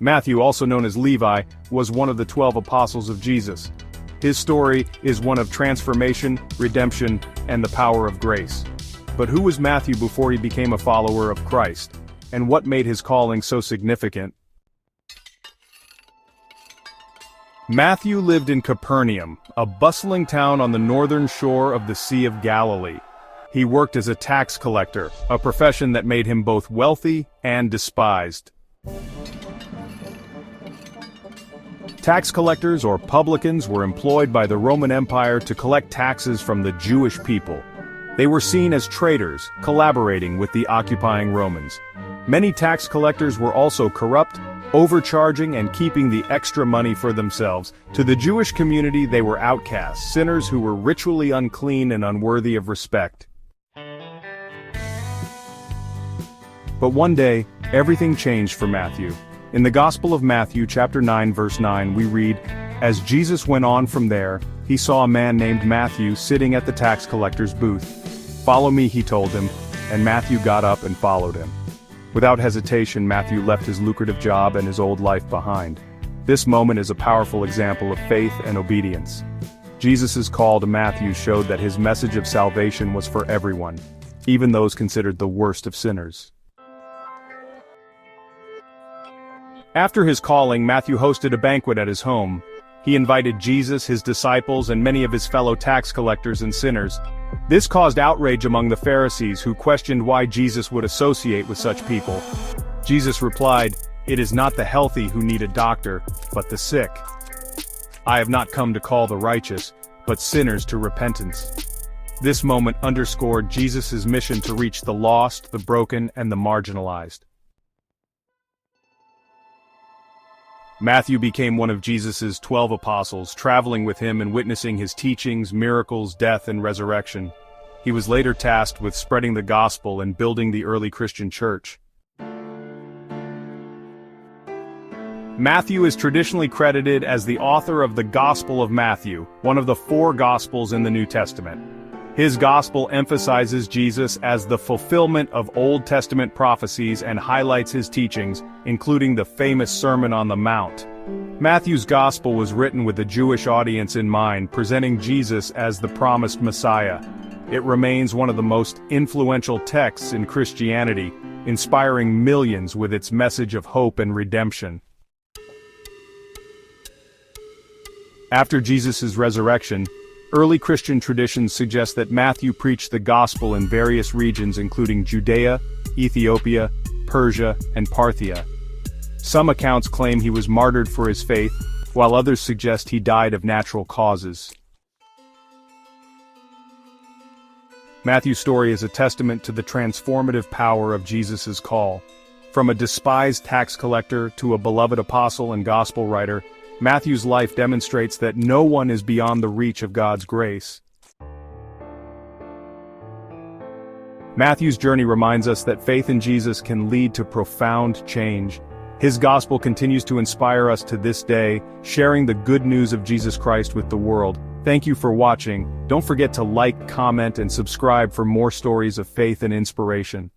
Matthew, also known as Levi, was one of the 12 apostles of Jesus. His story is one of transformation, redemption, and the power of grace. But who was Matthew before he became a follower of Christ? And what made his calling so significant? Matthew lived in Capernaum, a bustling town on the northern shore of the Sea of Galilee. He worked as a tax collector, a profession that made him both wealthy and despised. Tax collectors, or publicans, were employed by the Roman Empire to collect taxes from the Jewish people. They were seen as traitors, collaborating with the occupying Romans. Many tax collectors were also corrupt, overcharging and keeping the extra money for themselves. To the Jewish community, they were outcasts, sinners who were ritually unclean and unworthy of respect. But one day, everything changed for Matthew. In the Gospel of Matthew, chapter 9, verse 9, we read, "As Jesus went on from there, he saw a man named Matthew sitting at the tax collector's booth. 'Follow me,' he told him, and Matthew got up and followed him." Without hesitation, Matthew left his lucrative job and his old life behind. This moment is a powerful example of faith and obedience. Jesus' call to Matthew showed that his message of salvation was for everyone, even those considered the worst of sinners. After his calling, Matthew hosted a banquet at his home. He invited Jesus, his disciples, and many of his fellow tax collectors and sinners. This caused outrage among the Pharisees, who questioned why Jesus would associate with such people. Jesus replied, "It is not the healthy who need a doctor, but the sick. I have not come to call the righteous, but sinners to repentance." This moment underscored Jesus' mission to reach the lost, the broken, and the marginalized. Matthew became one of Jesus' 12 apostles, traveling with him and witnessing his teachings, miracles, death, and resurrection. He was later tasked with spreading the gospel and building the early Christian church. Matthew is traditionally credited as the author of the Gospel of Matthew, one of the 4 Gospels in the New Testament. His gospel emphasizes Jesus as the fulfillment of Old Testament prophecies and highlights his teachings, including the famous Sermon on the Mount. Matthew's gospel was written with a Jewish audience in mind, presenting Jesus as the promised Messiah. It remains one of the most influential texts in Christianity, inspiring millions with its message of hope and redemption. After Jesus' resurrection, early Christian traditions suggest that Matthew preached the gospel in various regions including Judea, Ethiopia, Persia, and Parthia. Some accounts claim he was martyred for his faith, while others suggest he died of natural causes. Matthew's story is a testament to the transformative power of Jesus' call. From a despised tax collector to a beloved apostle and gospel writer, Matthew's life demonstrates that no one is beyond the reach of God's grace. Matthew's journey reminds us that faith in Jesus can lead to profound change. His gospel continues to inspire us to this day, sharing the good news of Jesus Christ with the world. Thank you for watching. Don't forget to like, comment, and subscribe for more stories of faith and inspiration.